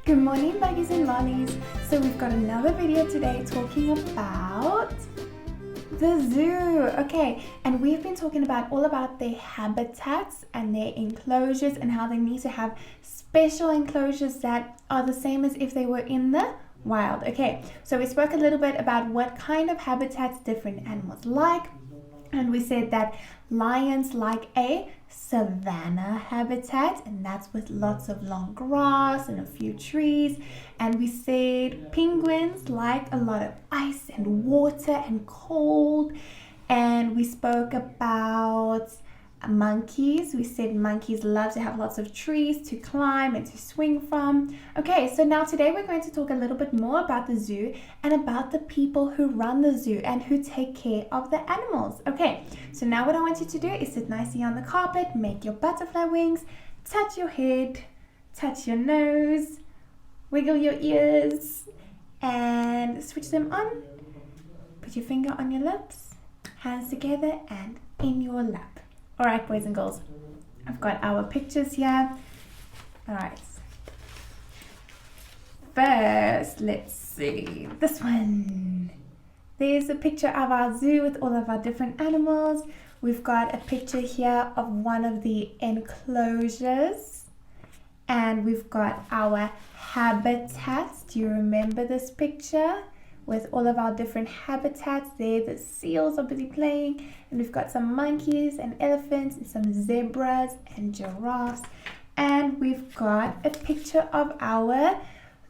Good morning, buggies and lollies. So we've got another video today talking about the zoo. Okay, and we've been talking about all about their habitats and their enclosures and how they need to have special enclosures that are the same as if they were in the wild. Okay, so we spoke a little bit about what kind of habitats different animals like, and we said that lions like a savanna habitat, and that's with lots of long grass and a few trees. And we said penguins like a lot of ice and water and cold. And we spoke about monkeys. We said monkeys love to have lots of trees to climb and to swing from. Okay, so now today we're going to talk a little bit more about the zoo and about the people who run the zoo and who take care of the animals. Okay, so now what I want you to do is sit nicely on the carpet, make your butterfly wings, touch your head, touch your nose, wiggle your ears, and switch them on. Put your finger on your lips, hands together and in your lap. Alright, boys and girls, I've got our pictures here. Alright, first, let's see this one. There's a picture of our zoo with all of our different animals. We've got a picture here of one of the enclosures. And we've got our habitats. Do you remember this picture? With all of our different habitats there. The seals are busy playing, and we've got some monkeys and elephants and some zebras and giraffes, and we've got a picture of our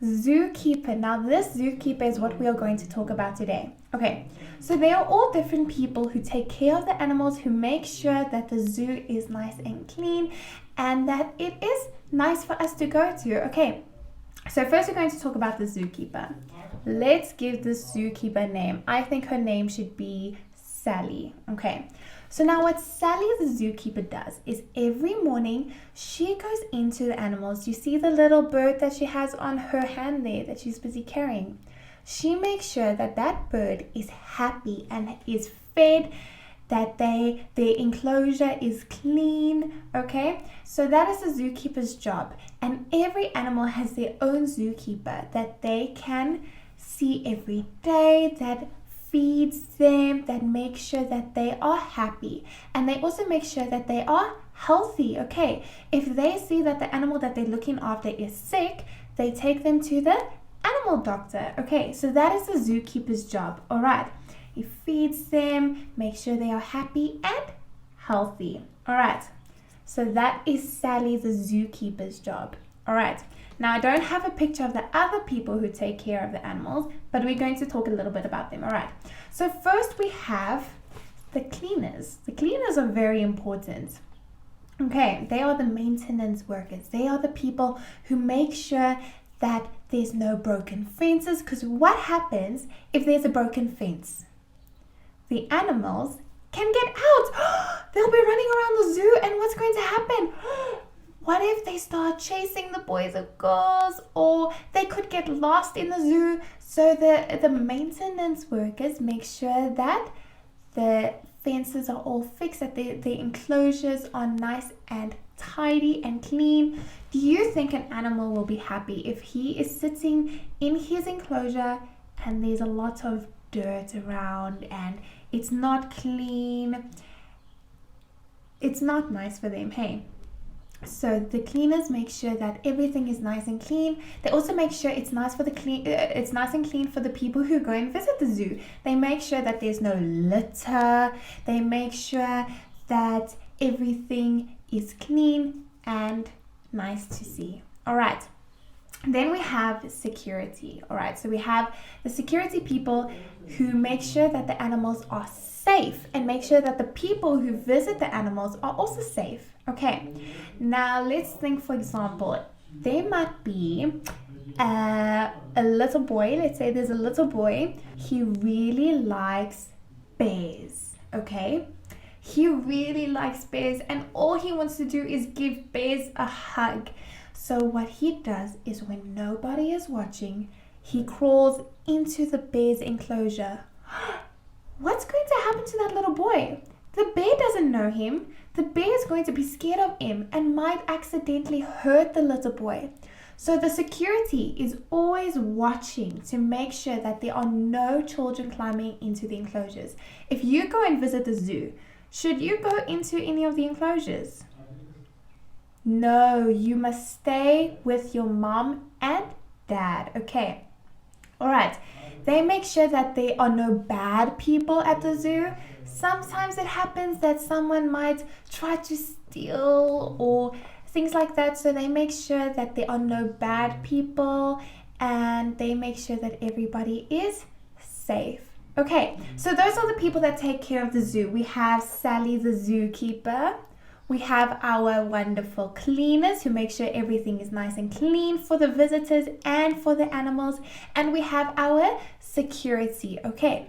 zookeeper. Now this zookeeper is what we are going to talk about today. Okay, so they are all different people who take care of the animals, who make sure that the zoo is nice and clean and that it is nice for us to go to. Okay, so first we're going to talk about the zookeeper. Let's give the zookeeper a name. I think her name should be Sally. Okay, so now what Sally the zookeeper does is every morning she goes into the animals. You see the little bird that she has on her hand there that she's busy carrying. She makes sure that that bird is happy and is fed, that their enclosure is clean. Okay, so that is the zookeeper's job, and every animal has their own zookeeper that they can see every day, that feeds them, that makes sure that they are happy, and they also make sure that they are healthy. Okay, if they see that the animal that they're looking after is sick, they take them to the animal doctor. Okay, so that is the zookeeper's job. All right, he feeds them, makes sure they are happy and healthy. All right, so that is Sally the zookeeper's job. All right, now I don't have a picture of the other people who take care of the animals, but we're going to talk a little bit about them. All right, so first we have the cleaners. The cleaners are very important. Okay, they are the maintenance workers. They are the people who make sure that there's no broken fences, because what happens if there's a broken fence? The animals can get out. They'll be running around the zoo, and what's going to happen? What if they start chasing the boys or girls, or they could get lost in the zoo? So the maintenance workers make sure that the fences are all fixed, that the enclosures are nice and tidy and clean. Do you think an animal will be happy if he is sitting in his enclosure and there's a lot of dirt around and it's not clean? It's not nice for them, hey? So the cleaners make sure that everything is nice and clean. They also make sure it's nice for it's nice and clean for the people who go and visit the zoo. They make sure that there's no litter. They make sure that everything is clean and nice to see. All right. Then we have security. All right, so we have the security people who make sure that the animals are safe and make sure that the people who visit the animals are also safe. Okay, now let's think, for example, there might be a little boy. Let's say there's a little boy. He really likes bears. Okay, he really likes bears, and all he wants to do is give bears a hug. So what he does is, when nobody is watching, he crawls into the bear's enclosure. What's going to happen to that little boy? The bear doesn't know him. The bear is going to be scared of him and might accidentally hurt the little boy. So the security is always watching to make sure that there are no children climbing into the enclosures. If you go and visit the zoo, should you go into any of the enclosures? No, you must stay with your mom and dad. Okay. All right. They make sure that there are no bad people at the zoo. Sometimes it happens that someone might try to steal or things like that. So they make sure that there are no bad people and they make sure that everybody is safe. Okay, so those are the people that take care of the zoo. We have Sally the zookeeper. We have our wonderful cleaners who make sure everything is nice and clean for the visitors and for the animals. And we have our security, okay?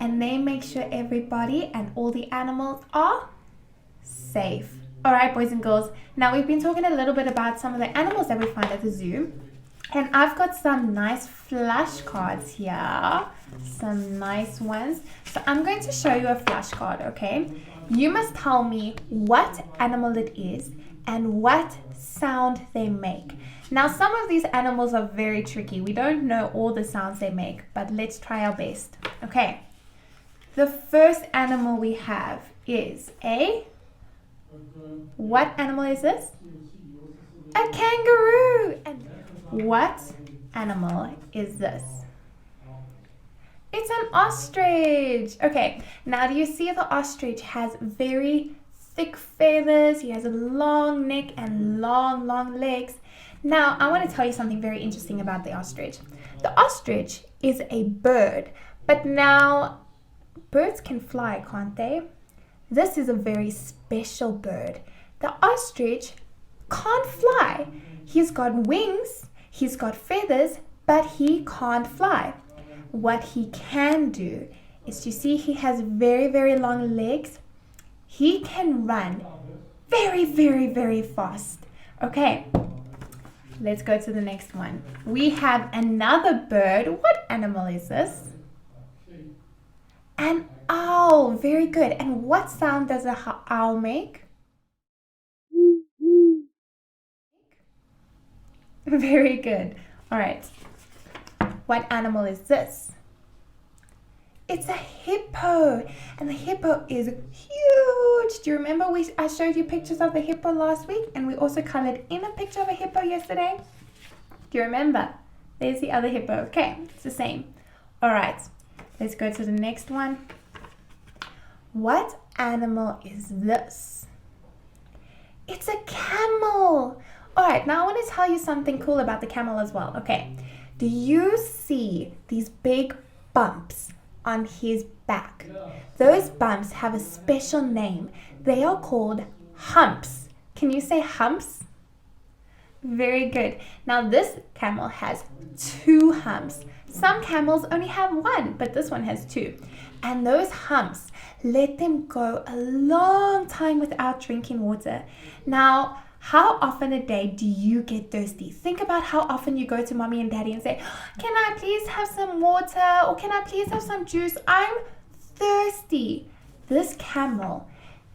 And they make sure everybody and all the animals are safe. All right, boys and girls. Now we've been talking a little bit about some of the animals that we find at the zoo. And I've got some nice flashcards here. Some nice ones. So I'm going to show you a flashcard, okay? You must tell me what animal it is and what sound they make. Now, some of these animals are very tricky. We don't know all the sounds they make, but let's try our best. Okay. The first animal we have is what animal is this? A kangaroo. And what animal is this? It's an ostrich. Okay, now do you see the ostrich has very thick feathers? He has a long neck and long legs. Now, I want to tell you something very interesting about the ostrich. The ostrich is a bird, but now birds can fly, can't they? This is a very special bird. The ostrich can't fly. He's got wings, he's got feathers, but he can't fly. What he can do is, you see he has very long legs. He can run very fast. Okay, let's go to the next one. We have another bird. What animal is this? An owl. Very good. And what sound does an owl make? Very good. All right. What animal is this? It's a hippo, and the hippo is huge. Do you remember I showed you pictures of the hippo last week, and we also colored in a picture of a hippo yesterday? Do you remember? There's the other hippo. Okay, it's the same. All right, let's go to the next one. What animal is this? It's a camel. All right, now I want to tell you something cool about the camel as well. Okay. Do you see these big bumps on his back? Those bumps have a special name. They are called humps. Can you say humps? Very good. Now this camel has 2 humps. Some camels only have 1, but this one has 2. And those humps let them go a long time without drinking water. Now, how often a day do you get thirsty? Think about how often you go to mommy and daddy and say, can I please have some water? Or can I please have some juice? I'm thirsty. This camel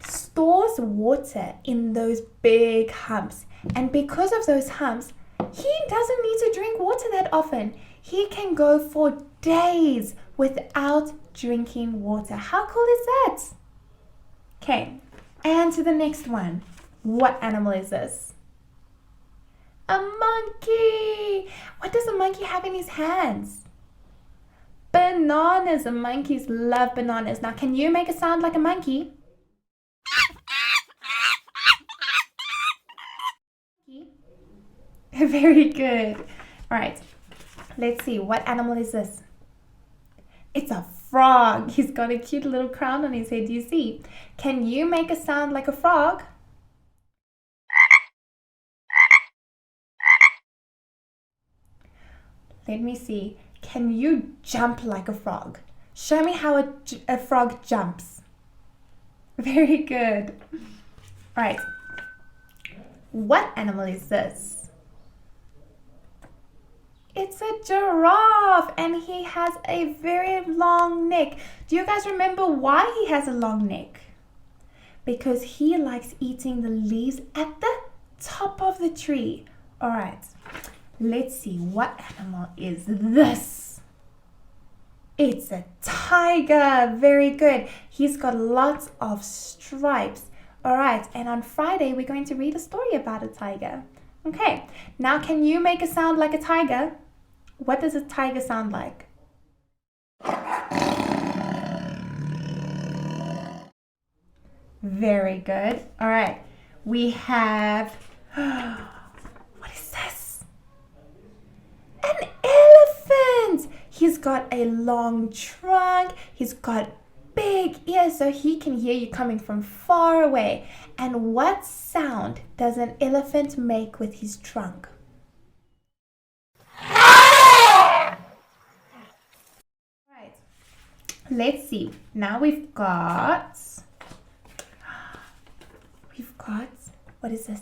stores water in those big humps. And because of those humps, he doesn't need to drink water that often. He can go for days without drinking water. How cool is that? Okay, and to the next one. What animal is this? A monkey. What does a monkey have in his hands? Bananas. The monkeys love bananas. Now, can you make a sound like a monkey? Very good. All right. Let's see. What animal is this? It's a frog. He's got a cute little crown on his head. Do you see? Can you make a sound like a frog? Let me see. Can you jump like a frog? Show me how a frog jumps. Very good. All right. What animal is this? It's a giraffe, and he has a very long neck. Do you guys remember why he has a long neck? Because he likes eating the leaves at the top of the tree. All right. Let's see, what animal is this? It's a tiger. Very good. He's got lots of stripes. All right, and on Friday, we're going to read a story about a tiger. Okay, now can you make a sound like a tiger? What does a tiger sound like? Very good. All right, we have, what is this? An elephant. He's got a long trunk. He's got big ears so he can hear you coming from far away. And what sound does an elephant make with his trunk? Right. Let's see. Now we've got, what is this?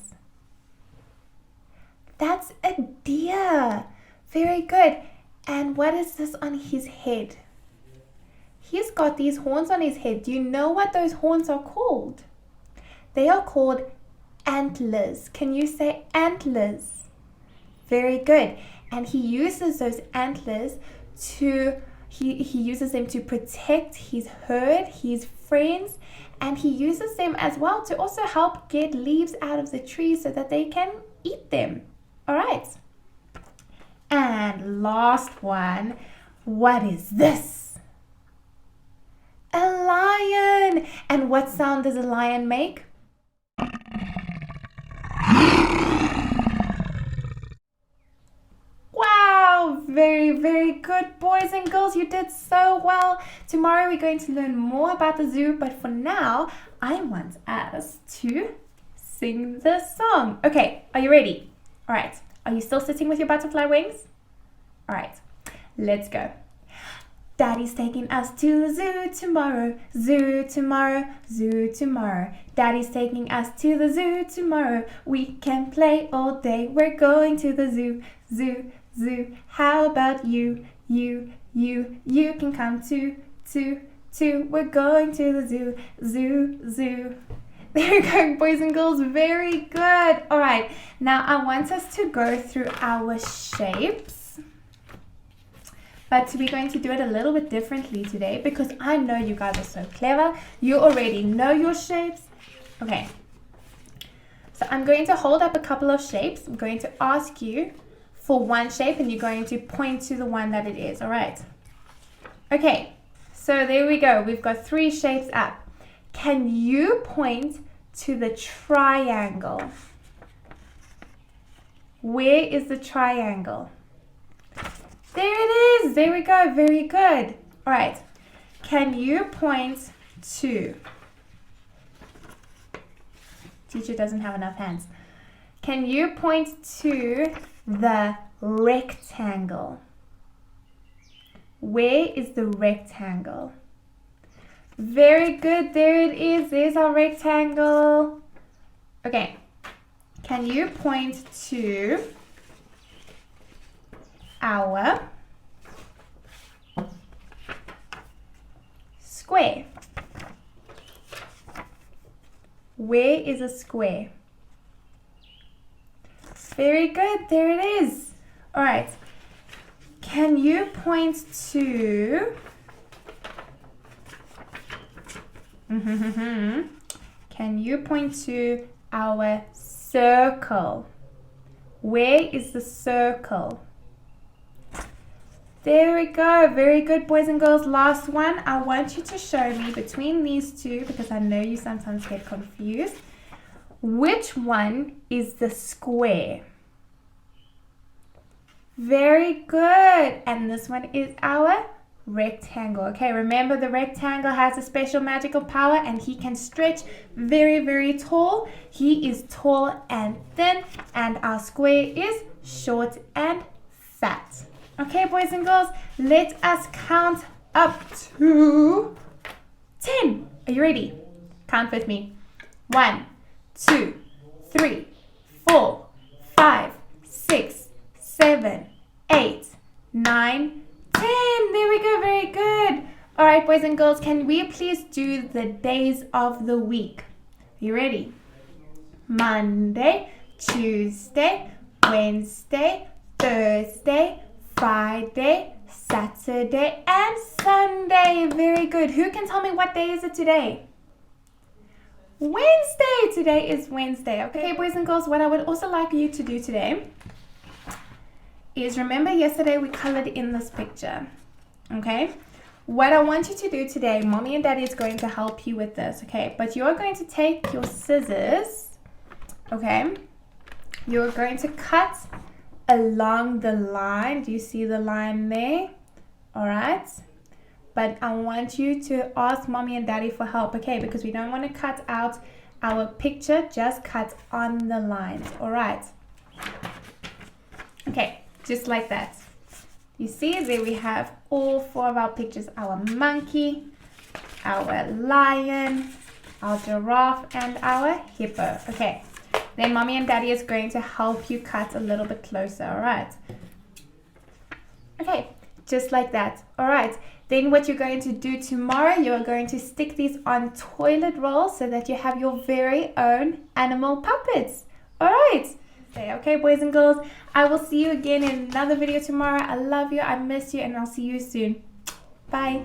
That's a deer. Very good. And what is this on his head? He's got these horns on his head. Do you know what those horns are called? They are called antlers. Can you say antlers? Very good. And he uses those antlers to, he uses them to protect his herd, his friends, and he uses them as well to also help get leaves out of the trees so that they can eat them. All right. And last one, what is this? A lion. And what sound does a lion make? Wow, very, very good, boys and girls. You did so well. Tomorrow we're going to learn more about the zoo, but for now, I want us to sing the song. Okay, are you ready? All right. Are you still sitting with your butterfly wings? All right, let's go. Daddy's taking us to the zoo tomorrow, zoo tomorrow, zoo tomorrow. Daddy's taking us to the zoo tomorrow. We can play all day. We're going to the zoo, zoo, zoo. How about you, you can come too. We're going to the zoo, zoo, zoo. There you go, boys and girls. Very good. All right, now I want us to go through our shapes. But we're going to do it a little bit differently today because I know you guys are so clever. You already know your shapes. Okay. So I'm going to hold up a couple of shapes. I'm going to ask you for one shape and you're going to point to the one that it is. All right. Okay. So there we go. We've got 3 shapes up. Can you point to the triangle? Where is the triangle? There it is. There we go. Very good. All right. Can you point to... Teacher doesn't have enough hands. Can you point to the rectangle? Where is the rectangle? Very good. There it is. There's our rectangle. Okay. Can you point to our square? Where is a square? Very good. There it is. All right. Can you point to... Can you point to our circle? Where is the circle? There we go. Very good, boys and girls. Last one. I want you to show me between these two, because I know you sometimes get confused, which one is the square? Very good. And this one is our rectangle. Okay, remember the rectangle has a special magical power and he can stretch very, very tall. He is tall and thin, and our square is short and fat. Okay, boys and girls, let us count up to 10. Are you ready? Count with me. 1, 2, 3, 4, 5, 6, 7, 8, 9, 10. There we go. Very good. All right, boys and girls, can we please do the days of the week? Are you ready? Monday, Tuesday, Wednesday, Thursday, Friday, Saturday, and Sunday. Very good. Who can tell me what day is it today? Wednesday. Today is Wednesday. Okay, boys and girls, what I would also like you to do today is, remember yesterday we colored in this picture. Okay, what I want you to do today, mommy and daddy is going to help you with this. Okay, but you're going to take your scissors. Okay, you're going to cut along the line. Do you see the line there? All right, but I want you to ask mommy and daddy for help. Okay, because we don't want to cut out our picture, just cut on the lines. All right, okay, just like that. You see, there we have all 4 of our pictures: our monkey, our lion, our giraffe, and our hippo. Okay, then mommy and daddy is going to help you cut a little bit closer. All right, okay, just like that. All right, then what you're going to do tomorrow, you're going to stick these on toilet rolls so that you have your very own animal puppets. All right, okay, boys and girls, I will see you again in another video tomorrow. I love you, I miss you, and I'll see you soon. Bye.